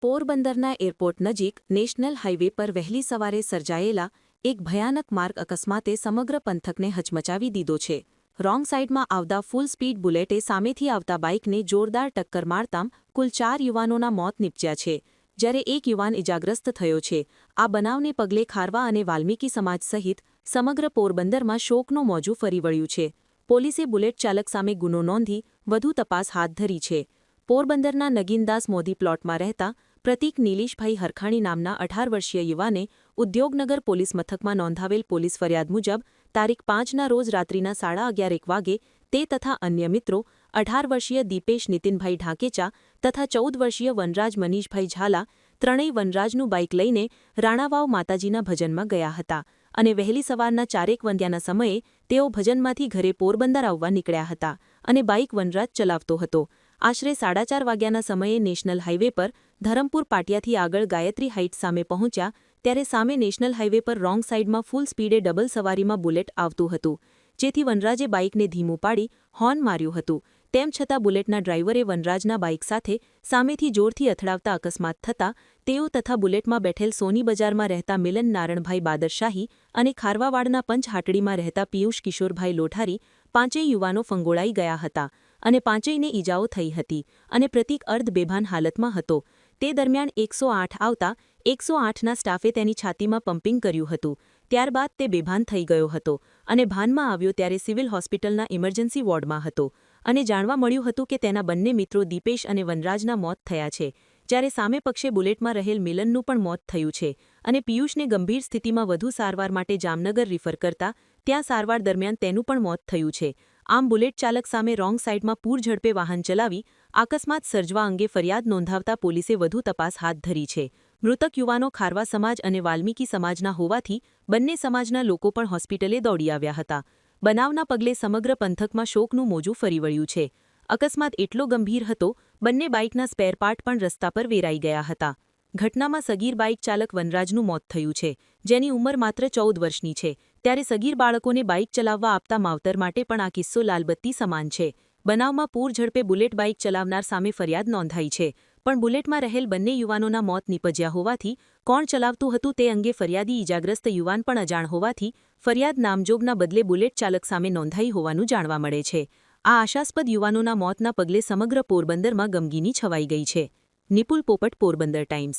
પોરબંદરના એરપોર્ટ નજીક national highway પર વહેલી સવારે સર્જાયેલા એક ભયાનક માર્ગ અકસ્માતે સમગ્ર પંથકને હચમચાવી દીધો છે. રોંગ સાઇડમાં આવતા ફૂલ સ્પીડ બુલેટે સામેથી આવતા બાઇકને જોરદાર ટક્કર મારતાં કુલ 4 યુવાનોના મોત નીપજ્યા છે, જ્યારે એક યુવાન ઇજાગ્રસ્ત થયો છે. આ બનાવને પગલે ખારવા અને વાલ્મીકી સમાજ સહિત સમગ્ર પોરબંદરમાં શોકનું મોજું ફરી વળ્યું છે. પોલીસે બુલેટ ચાલક સામે ગુનો નોંધી વધુ તપાસ હાથ ધરી છે. પોરબંદરના નગીનદાસ મોદી પ્લોટમાં રહેતા પ્રતિક નીલીશભાઈ હરખાણી નામના 18 વર્ષીય યુવાને ઉદ્યોગનગર પોલીસ મથકમાં નોંધાવેલ પોલીસ ફરિયાદ મુજબ તારીખ 5ના રોજ રાત્રિના 11:30 વાગે તે તથા અન્ય મિત્રો 18 વર્ષીય દીપેશ નીતિનભાઈ ઢાકેચા તથા 14 વર્ષીય વનરાજ મનીષભાઈ ઝાલા ત્રણેય વનરાજનું બાઇક લઈને રાણાવાવ માતાજીના ભજનમાં ગયા હતા અને વહેલી સવારના 4 વાગ્યાના સમયે તેઓ ભજનમાંથી ઘરે પોરબંદર આવવા નીકળ્યા હતા અને બાઇક વનરાજ ચલાવતો હતો. આશરે 4:30 વાગ્યાના સમયે નેશનલ હાઇવે પર ધરમપુર પાટિયાથી આગળ ગાયત્રી હાઇટ્સ સામે પહોંચ્યા ત્યારે સામે નેશનલ હાઇવે પર રોંગ સાઇડમાં ફૂલ સ્પીડે ડબલ સવારીમાં બુલેટ આવતું હતું, જેથી વનરાજે બાઇકને ધીમું પાડી હોર્ન માર્યું હતું. તેમ છતાં બુલેટના ડ્રાઈવરે વનરાજના બાઇક સાથે સામેથી જોરથી અથડાવતા અકસ્માત થતાં તેઓ તથા બુલેટમાં બેઠેલ સોની બજારમાં રહેતા મિલન નારણભાઈ બાદરશાહી અને ખારવાવાડના પંચહાટડીમાં રહેતા પિયુષ કિશોરભાઈ લોઠારી પાંચેય યુવાનો ફંગોળાઈ ગયા હતા અને પાંચેયને ઈજાઓ થઈ હતી અને પ્રતિક અર્ધ બેભાન હાલતમાં હતો. તે દરમિયાન 108 આવતા 108ના સ્ટાફે તેની છાતીમાં પમ્પિંગ કર્યું હતું. ત્યારબાદ તે બેભાન થઈ ગયો હતો અને ભાનમાં આવ્યો ત્યારે સિવિલ હોસ્પિટલના ઇમરજન્સી વોર્ડમાં હતો અને જાણવા મળ્યું હતું કે તેના બંને મિત્રો દીપેશ અને વનરાજના મોત થયા છે, જ્યારે સામે પક્ષે બુલેટમાં રહેલ મિલનનું પણ મોત થયું છે અને પિયુષને ગંભીર સ્થિતિમાં વધુ સારવાર માટે જામનગર રિફર કરતા ત્યાં સારવાર દરમિયાન તેનું પણ મોત થયું છે. આમ બુલેટ ચાલક સામે રોંગ સાઇડમાં પૂર ઝડપે વાહન ચલાવી અકસ્માત સર્જવા અંગે ફરિયાદ નોંધાવતા પોલીસે વધુ તપાસ હાથ ધરી છે. મૃતક યુવાનો ખારવા સમાજ અને વાલ્મીકી સમાજના હોવાથી બંને સમાજના લોકો પણ હોસ્પિટલે દોડી આવ્યા હતા. બનાવના પગલે સમગ્ર પંથકમાં શોકનું મોજું ફરી વળ્યું છે. અકસ્માત એટલો ગંભીર હતો, બંને બાઇકના સ્પેરપાર્ટ પણ રસ્તા પર વેરાઈ ગયા હતા. ઘટનામાં સગીર બાઇક ચાલક વનરાજનું મોત થયું છે, જેની ઉંમર માત્ર 14 વર્ષની છે, ત્યારે સગીર બાળકોને બાઇક ચલાવવા આપતા માવતર માટે પણ આ કિસ્સો લાલબત્તી સમાન છે. બનાવમાં પૂર ઝડપે બુલેટ બાઇક ચલાવનાર સામે ફરિયાદ નોંધાઈ છે, પણ બુલેટમાં રહેલ બંને યુવાનોના મોત નીપજ્યા હોવાથી કોણ ચલાવતું હતું તે અંગે ફરિયાદી ઇજાગ્રસ્ત યુવાન પણ અજાણ હોવાથી ફરિયાદ નામજોગના બદલે બુલેટ ચાલક સામે નોંધાઈ હોવાનું જાણવા મળે છે. આ આશાસ્પદ યુવાનોના મોતના પગલે સમગ્ર પોરબંદરમાં ગમગીની છવાઈ ગઈ છે. નિપુલ પોપટ, પોરબંદર ટાઈમ્સ.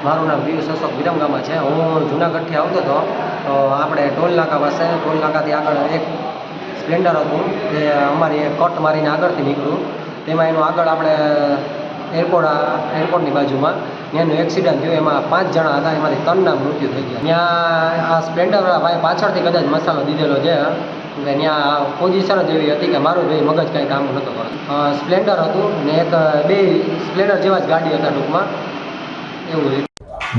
મારું નામ પિયુષ અશોક વિરમગામમાં છે. હું જૂનાગઢથી આવતો હતો તો આપણે ટોલ નાકા પાસે ટોલ નાકાથી આગળ એક સ્પ્લેન્ડર હતું, તે અમારી કટ મારીને આગળથી નીકળ્યું. તેમાં એનું આગળ આપણે એરપોર્ટની બાજુમાં ત્યાંનું એક્સિડન્ટ થયું. એમાં 5 જણા હતા, એમાંથી 3ના મૃત્યુ થઈ ગયા. ત્યાં આ સ્પ્લેન્ડરવાળા ભાઈ પાછળથી કદાચ મસાલો દીધેલો છે એટલે ત્યાં પોઝિશન જ એવી હતી કે મારું ભાઈ મગજ કાંઈ કામ નહોતો કરતો. સ્પ્લેન્ડર હતું ને બે સ્પ્લેન્ડર જેવા જ ગાડી હતા ટૂંકમાં એવું.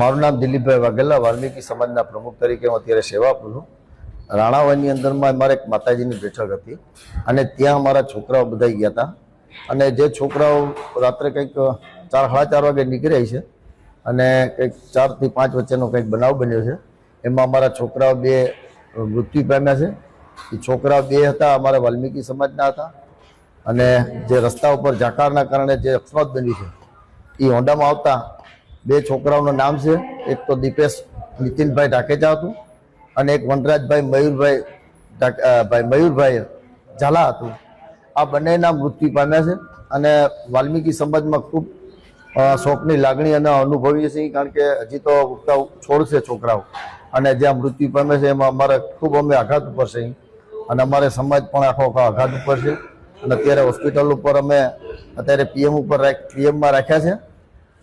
મારું નામ દિલીપભાઈ વાઘેલા, વાલ્મીકી સમાજના પ્રમુખ તરીકે હું અત્યારે સેવા આપું છું. રાણાવાની અંદરમાં મારે એક માતાજીની બેઠક હતી અને ત્યાં અમારા છોકરાઓ બધા ગયા હતા અને જે છોકરાઓ રાત્રે કંઈક 4-4:30 વાગે નીકળ્યા છે અને કંઈક 4 થી 5 વચ્ચેનો કંઈક બનાવ બન્યો છે. એમાં અમારા છોકરાઓ 2 મૃત્યુ પામ્યા છે. એ છોકરાઓ 2 હતા અમારા વાલ્મીકી સમાજના હતા અને જે રસ્તા ઉપર ઝાકળના કારણે જે અકસ્માત બન્યું છે એ હોન્ડામાં આવતા 2 છોકરાઓનું નામ છે. એક તો દીપેશ નીતિનભાઈ ઢાકેચા હતું અને એક વનરાજભાઈ મયુરભાઈ ઝાલા હતું. આ બંનેના મૃત્યુ પામ્યા છે અને વાલ્મીકી સમાજમાં ખૂબ શોકની લાગણી અને અનુભવીએ છીએ, કારણ કે હજી તો ઉગતા છોડ છે છોકરાઓ અને જ્યાં મૃત્યુ પામે છે એમાં અમારે ખૂબ અમે આઘાત ઉપર છે અને અમારે સમાજ પણ આખો આઘાત ઉપર છે અને અત્યારે હોસ્પિટલ ઉપર અમે અત્યારે પીએમમાં રાખ્યા છે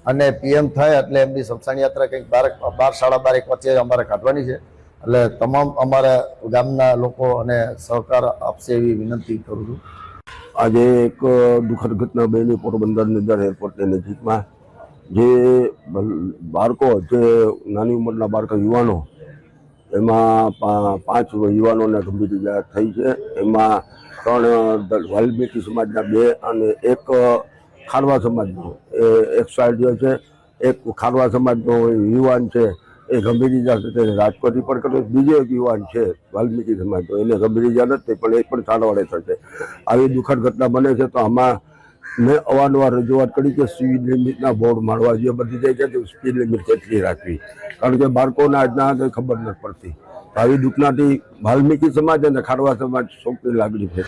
અને પીએમ થાય એટલે એમની શમશાન યાત્રા કંઈક 12-12:30 વચ્ચે અમારે કાઢવાની છે. એટલે તમામ અમારા ગામના લોકો અને સહકાર આપશે એવી વિનંતી કરું છું. આજે એક દુઃખદ ઘટના બની પોરબંદર એરપોર્ટની નજીકમાં. જે બાળકો, જે નાની ઉંમરના બાળકો યુવાનો, એમાં 5 યુવાનોને ગંભીર ઇજા થઈ છે. એમાં 3 વાલ્મીકી સમાજના 2 અને 1 ખારવા સમાજનો એક સાઈડ છે. એક ખારવા સમાજનો યુવાન છે એ ગંભીર ઇજા રાજકોટ રિપોર્ટ કર્યો. બીજો એક યુવાન છે વાલ્મીકી સમાજનો, એને ગંભીર ઇજા નથી પણ એ પણ સારવારે થશે. આવી દુઃખદ ઘટના બને છે તો આમાં મેં અવારનવાર રજૂઆત કરી કે સ્પીડ લિમિટના બોર્ડ મારવા જોઈએ, બધી જગ્યાએ તો સ્પીડ લિમિટ કેટલી રાખવી, કારણ કે બાળકોને આજના કંઈ ખબર નથી પડતી. આવી દુઃખનાથી વાલ્મીકી સમાજ અને ખારવા સમાજ શોકની લાગણી છે.